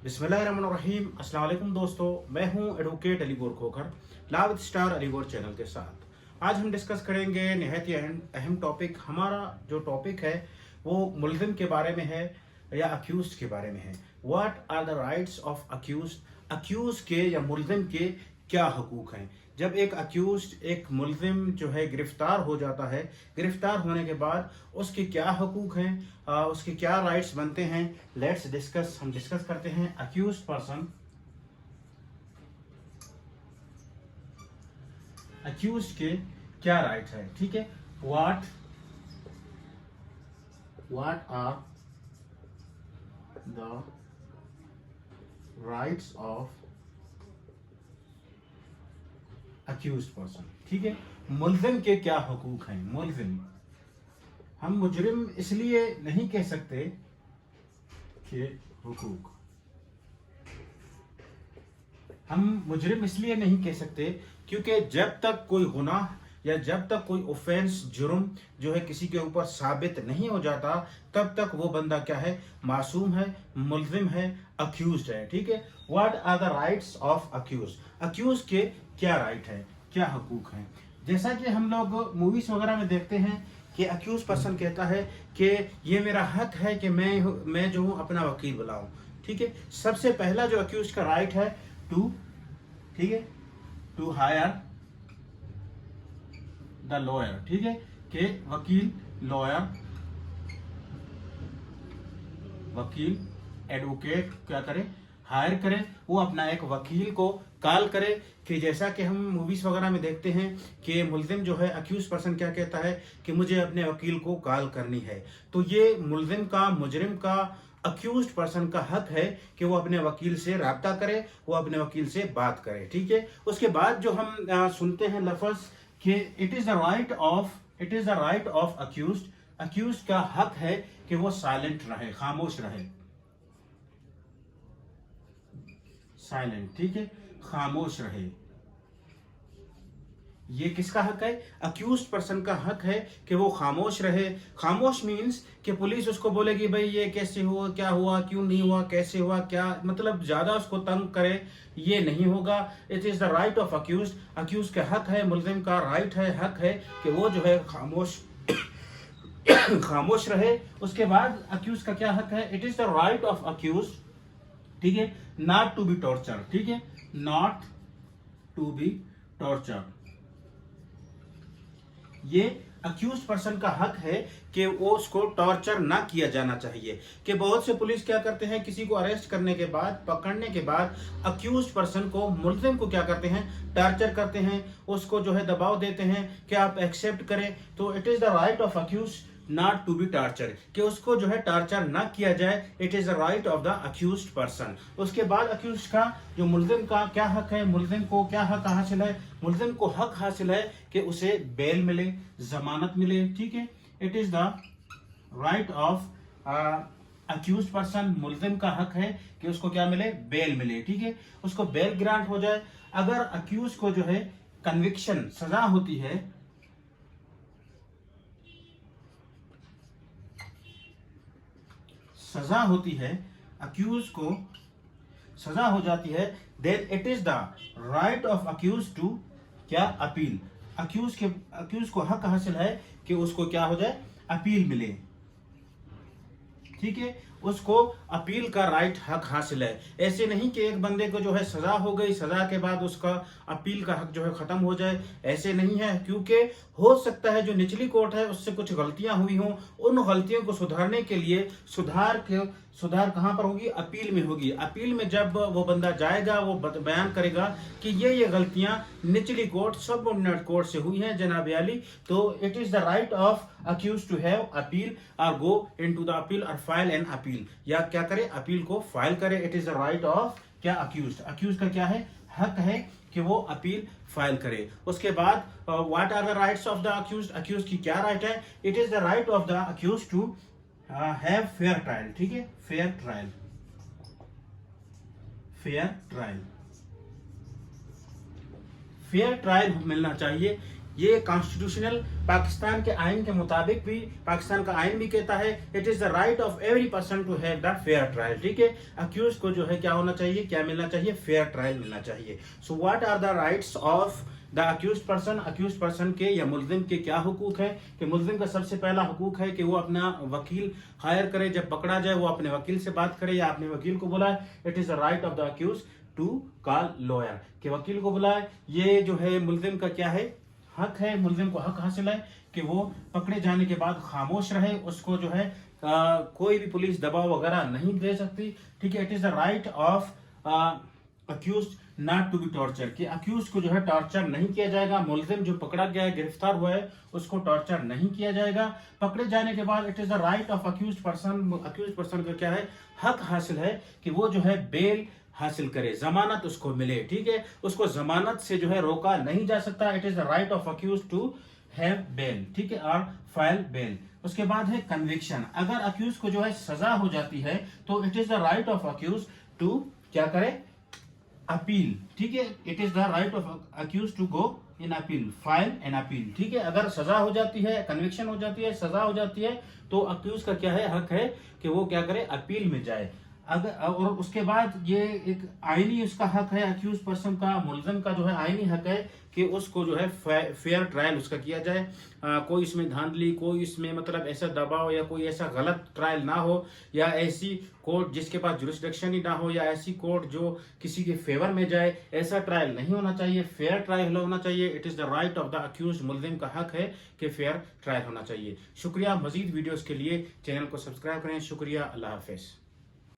बिस्मिल्लाहिर्रहमानिर्रहीम। अस्सलाम वालेकुम दोस्तों, मैं हूं एडवोकेट अलीगौर खोखर लाविद स्टार अलीगौर चैनल के साथ। आज हम डिस्कस करेंगे नहायत ही अहम टॉपिक। हमारा जो टॉपिक है वो मुल्ज़िम के बारे में है या अक्यूज़्ड के बारे में है। What are the rights of accused के या मुल्ज़िम के क्या हकूक़ हैं। जब एक अक्यूज्ड एक मुल्ज़िम जो है गिरफ्तार हो जाता है, गिरफ्तार होने के बाद उसके क्या हकूक़ हैं, उसके क्या राइट्स बनते हैं, लेट्स डिस्कस। हम डिस्कस करते हैं अक्यूज्ड पर्सन, अक्यूज्ड के क्या राइट्स है। ठीक है, what are the rights of accused person. ठीक है, मुल्ज़िम के क्या हकूक़ हैं। मुल्ज़िम, हम मुजरिम इसलिए नहीं कह सकते कि हुकूक, हम मुजरिम इसलिए नहीं कह सकते क्योंकि जब तक कोई गुनाह या जब तक कोई ऑफेंस जुर्म जो है किसी के ऊपर साबित नहीं हो जाता, तब तक वो बंदा क्या है, मासूम है, मुल्जिम है, अक्यूज्ड है। ठीक है, what are the rights of accused के क्या राइट है, क्या हकूक हैं। जैसा कि हम लोग मूवीज वगैरह में देखते हैं कि अक्यूज पर्सन कहता है कि ये मेरा हक है कि मैं जो हूँ अपना वकील बुलाऊं। ठीक है, सबसे पहला जो अक्यूज का राइट है टू, ठीक है, टू हायर द लॉयर। ठीक है, कि वकील, लॉयर, वकील, एडवोकेट क्या करे, हायर करे, वो अपना एक वकील को कॉल करे। कि जैसा कि हम मूवीज वगैरह में देखते हैं कि मुल्जिम जो है, अक्यूज पर्सन क्या कहता है कि मुझे अपने वकील को कॉल करनी है। तो ये मुल्जिम का, मुजरिम का, अक्यूज्ड पर्सन का हक है कि वो अपने वकील से राब्ता करे, वो अपने वकील से बात करे। ठीक है, उसके बाद जो हम सुनते हैं लफ्ज कि it is the right of accused का हक है कि वो साइलेंट रहे, खामोश रहे, साइलेंट। ठीक है, खामोश रहे। ये किसका हक है, अक्यूज्ड पर्सन का हक है कि वो खामोश रहे। खामोश मीन्स कि पुलिस उसको बोलेगी भाई ये कैसे हुआ, क्या हुआ, क्यों नहीं हुआ, कैसे हुआ, क्या मतलब ज्यादा उसको तंग करे, ये नहीं होगा। It is the right of accused का हक है, मुल्जिम का राइट है, हक है कि वो जो है खामोश खामोश रहे। उसके बाद अक्यूज का क्या हक है, it is the right of accused, ठीक है, नॉट टू बी टॉर्चर। ठीक है, नॉट टू बी टॉर्चर। ये अक्यूज पर्सन का हक है कि वो उसको टॉर्चर ना किया जाना चाहिए। कि बहुत से पुलिस क्या करते हैं, किसी को अरेस्ट करने के बाद, पकड़ने के बाद अक्यूज पर्सन को, मुल्जिम को क्या करते हैं, टॉर्चर करते हैं, उसको जो है दबाव देते हैं कि आप एक्सेप्ट करें। तो it is the right of accused not to be torture, कि उसको जो है टॉर्चर ना किया जाए। It is the right of the accused person. उसके बाद अक्यूज्ड का, जो मुल्जिम का क्या हक है, मुल्जिम को क्या हक हासिल है, मुल्जिम को हक हासिल है कि उसे बेल मिले, जमानत मिले। ठीक है, it is the right of accused person, मुल्जिम का हक है कि उसको क्या मिले, बेल मिले। ठीक है, उसको बेल ग्रांट हो जाए। अगर अक्यूज को जो है कन्विक्शन, सजा होती है, सजा होती है, अक्यूज को सजा हो जाती है, then it is the right of accused to क्या, अपील। अक्यूज को हक हासिल है कि उसको क्या हो जाए, अपील मिले। ठीक है, उसको अपील का राइट, हक हासिल है। ऐसे नहीं कि एक बंदे को जो है सजा हो गई, सजा के बाद उसका अपील का हक जो है खत्म हो जाए, ऐसे नहीं है। क्योंकि हो सकता है जो निचली कोर्ट है उससे कुछ गलतियां हुई हों, उन गलतियों को सुधारने के लिए सुधार कहां पर होगी, अपील में होगी। अपील में जब वो बंदा जाएगा, वो बयान करेगा कि ये गलतियां निचली कोर्ट, सबऑर्डिनेट कोर्ट से हुई हैं जनाब आली, तो it is the right of accused to have appeal और गो इनटू द अपील और फाइल एन अपील, या क्या करे, अपील को फाइल करे। It is the right of क्या, अक्यूज का क्या है, हक है कि वो अपील फाइल करे। उसके बाद what are the rights of the accused की क्या राइट है, it is the right of the accused to have fair trial. ठीक है, fair trial, fair trial, fair trial मिलना चाहिए। ये कॉन्स्टिट्यूशनल पाकिस्तान के आइन के मुताबिक भी, पाकिस्तान का आइन भी कहता है it is the right of every person to have the fair trial. ठीक है, अक्यूज को जो है क्या होना चाहिए, क्या मिलना चाहिए, फेयर ट्रायल मिलना चाहिए। So what are the rights of the accused person के या मुल्जिम के क्या हुकूक है कि मुल्जिम का सबसे पहला हुकूक है कि वो अपना वकील हायर करे, जब पकड़ा जाए वो अपने वकील से बात करे या अपने वकील को बुलाए। It is the right of the accused to call lawyer, कि वकील को बुलाए। ये जो है मुल्जिम का क्या है, हक है, मुल्जिम को हक हासिल है कि वो पकड़े जाने के बाद खामोश रहे, उसको जो है कोई भी पुलिस दबाव वगैरह नहीं दे सकती। ठीक है, it is the right of accused not to be torture, कि अक्यूज को जो है टॉर्चर नहीं किया जाएगा। मुल्जिम जो पकड़ा गया है, गिरफ्तार हुआ है, उसको टॉर्चर नहीं किया जाएगा। पकड़े जाने के बाद it is the right of accused person का क्या है, हक हासिल है कि वो जो है बेल हासिल करे, जमानत उसको मिले। ठीक है, उसको जमानत से जो है रोका नहीं जा सकता। It is the right of accused to have bail, ठीक है, और फाइल बेल। उसके बाद है कन्विक्शन, अगर अक्यूज को जो है सजा हो जाती है तो it is the right of accused to क्या करे, अपील। ठीक है, it is the right of accused to go in appeal, file an appeal. ठीक है, अगर सजा हो जाती है, कन्विक्शन हो जाती है, सजा हो जाती है, तो अक्यूज का क्या है, हक है कि वो क्या करे, अपील में जाए। अगर और उसके बाद ये एक आईनी उसका हक है, अक्यूज पर्सन का, मुल्जिम का जो है आईनी हक है कि उसको जो है फेयर ट्रायल उसका किया जाए। कोई इसमें धांधली, कोई इसमें मतलब ऐसा दबाव या कोई ऐसा गलत ट्रायल ना हो, या ऐसी कोर्ट जिसके पास जुरिस्डिक्शन ही ना हो, या ऐसी कोर्ट जो किसी के फेवर में जाए, ऐसा ट्रायल नहीं होना चाहिए, फेयर ट्रायल होना चाहिए। It is the right of the accuse, मुल्जिम का हक है कि फेयर ट्रायल होना चाहिए। शुक्रिया, मजीद वीडियोस के लिए चैनल को सब्सक्राइब करें। शुक्रिया, अल्लाह हाफिज।